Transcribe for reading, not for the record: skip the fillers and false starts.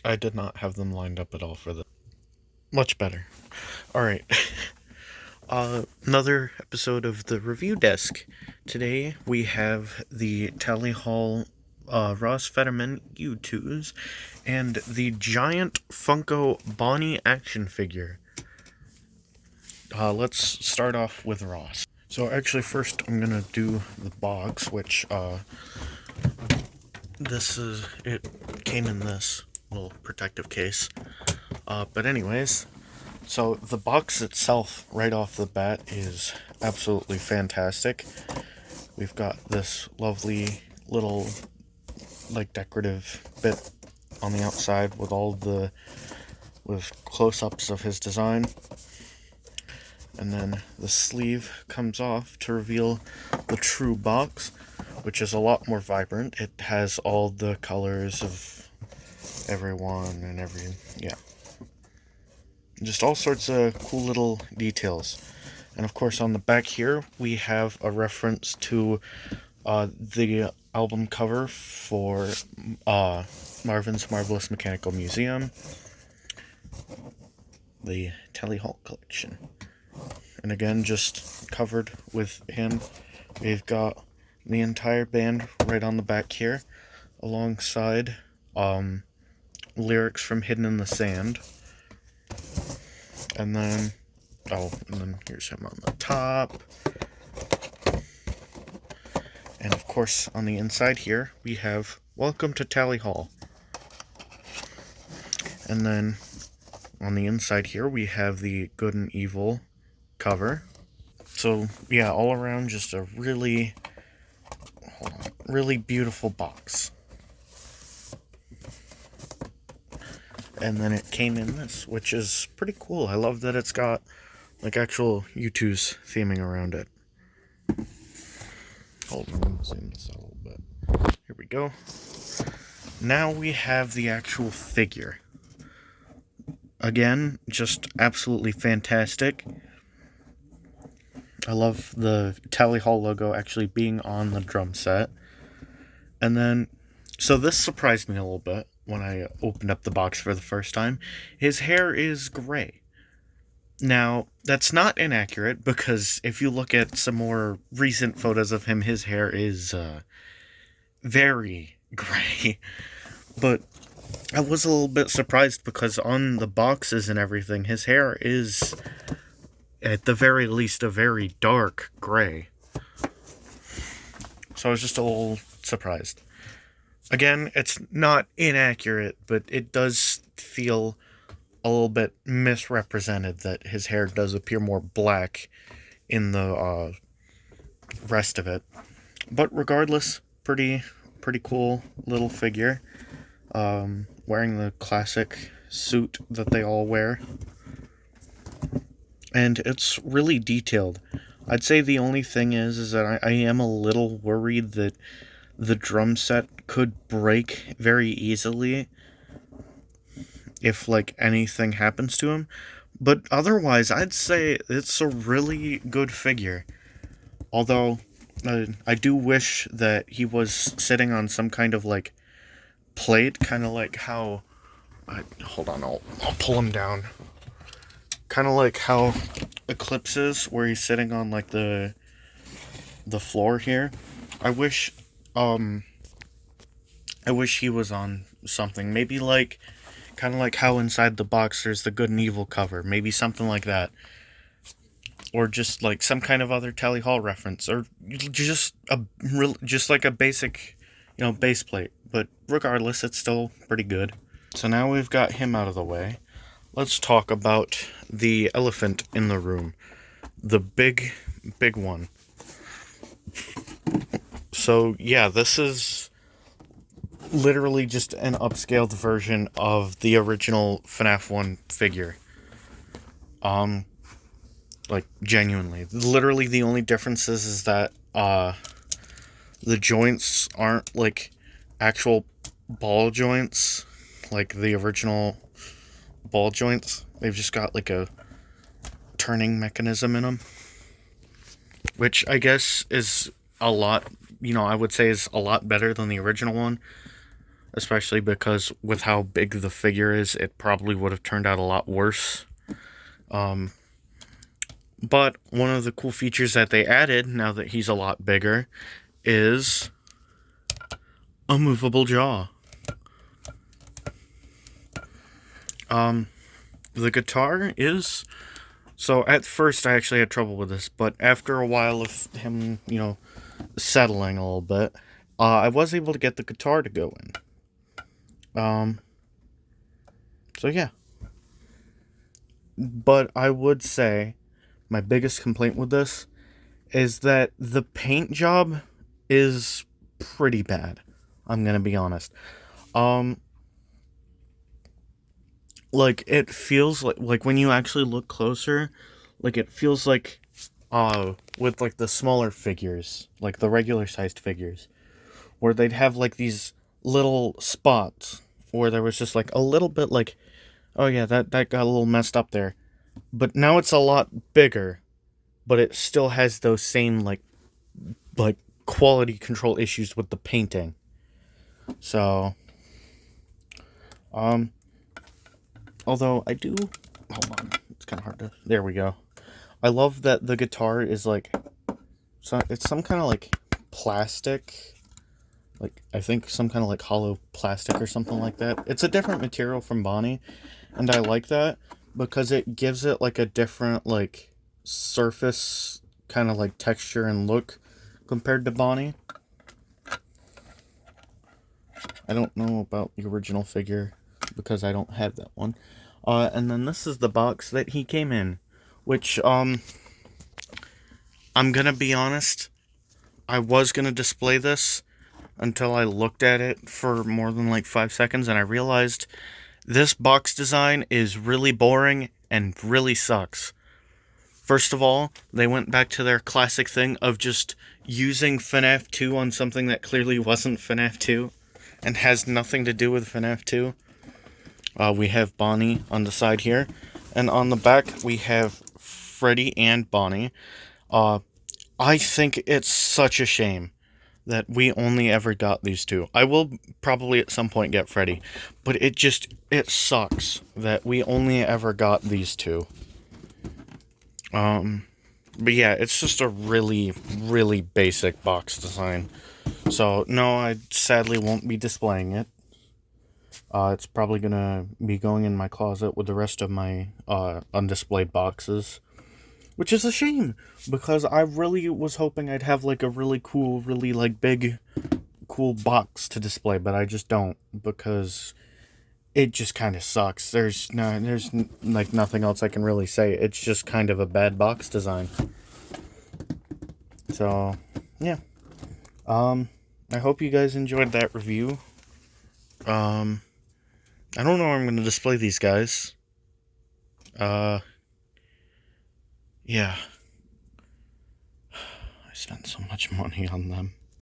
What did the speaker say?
I did not have them lined up at all for this. Much better. Alright. Another episode of the review desk. Today we have the Tally Hall Ross Federman youtooz and the giant Funko Bonnie action figure. Let's start off with Ross. So actually first I'm gonna do the box, which it came in this little protective case. But anyways, so the box itself, right off the bat, is absolutely fantastic. We've got this lovely little, like, decorative bit on the outside with close-ups of his design. And then the sleeve comes off to reveal the true box, which is a lot more vibrant. It has all the colors of everyone and just all sorts of cool little details. And of course on the back here we have a reference to the album cover for Marvin's Marvelous Mechanical Museum, the Tally Hall collection. And again, just covered with him. We've got the entire band right on the back here, alongside lyrics from Hidden in the Sand. And then here's him on the top. And of course, on the inside here, we have Welcome to Tally Hall. And then on the inside here, we have the Good and Evil cover. So yeah, all around just a really beautiful box. And then it came in this, which is pretty cool. I love that it's got like actual youtooz theming around it. Hold on, let me zoom this out a little bit. Here we go. Now we have the actual figure. Again, just absolutely fantastic. I love the Tally Hall logo actually being on the drum set. And then, so this surprised me a little bit when I opened up the box for the first time. His hair is gray. Now, that's not inaccurate, because if you look at some more recent photos of him, his hair is very gray. But I was a little bit surprised, because on the boxes and everything, his hair is, at the very least, a very dark gray. So I was just a little surprised. Again, it's not inaccurate, but it does feel a little bit misrepresented that his hair does appear more black in the rest of it. But regardless, pretty cool little figure. Wearing the classic suit that they all wear. And it's really detailed. I'd say the only thing is that I am a little worried that the drum set could break very easily if, like, anything happens to him. But otherwise, I'd say it's a really good figure. Although, I do wish that he was sitting on some kind of, like, plate, kind of like how... hold on, I'll pull him down. Kind of like how Eclipse is, where he's sitting on, like, the floor here. I wish he was on something. Maybe like, kind of like how inside the box there's the Good and Evil cover. Maybe something like that. Or just like some kind of other Tally Hall reference. Or just like a basic, base plate. But regardless, it's still pretty good. So now we've got him out of the way. Let's talk about the elephant in the room. The big one. So yeah, this is literally just an upscaled version of the original FNAF 1 figure. Like, genuinely. Literally the only difference is that, the joints aren't, like, actual ball joints, like the original ball joints. They've just got, like, a turning mechanism in them. Which I guess is a lot, I would say is a lot better than the original one. especially because with how big the figure is, it probably would have turned out a lot worse. But one of the cool features that they added, now that he's a lot bigger, is a movable jaw. The guitar is... So at first I actually had trouble with this, but after a while of him, settling a little bit, I was able to get the guitar to go in. So yeah. But I would say my biggest complaint with this is that the paint job is pretty bad. I'm gonna be honest. Like, it feels like when you actually look closer, like, it feels like, with, like, the smaller figures, like, the regular-sized figures, where they'd have, like, these little spots where there was just, like, a little bit, like, oh, yeah, that got a little messed up there. But now it's a lot bigger, but it still has those same, like, quality control issues with the painting. So, although I do... Hold on. It's kind of hard to... There we go. I love that the guitar is, like... So it's some kind of, like, plastic. Like, I think some kind of, like, hollow plastic or something like that. It's a different material from Bonnie. And I like that because it gives it, like, a different, like, surface kind of, like, texture and look compared to Bonnie. I don't know about the original figure because I don't have that one. And then this is the box that he came in, which, I'm gonna be honest, I was gonna display this until I looked at it for more than, like, 5 seconds, and I realized this box design is really boring and really sucks. First of all, they went back to their classic thing of just using FNAF 2 on something that clearly wasn't FNAF 2 and has nothing to do with FNAF 2. We have Bonnie on the side here, and on the back we have Freddy and Bonnie. I think it's such a shame that we only ever got these two. I will probably at some point get Freddy, but it sucks that we only ever got these two. But yeah, it's just a really, really basic box design. So, no, I sadly won't be displaying it. It's probably gonna be going in my closet with the rest of my, undisplayed boxes. Which is a shame, because I really was hoping I'd have, like, a really cool, really, like, big, cool box to display, but I just don't, because it just kind of sucks. There's like, nothing else I can really say. It's just kind of a bad box design. So, yeah. I hope you guys enjoyed that review. I don't know where I'm going to display these guys. Yeah. I spent so much money on them.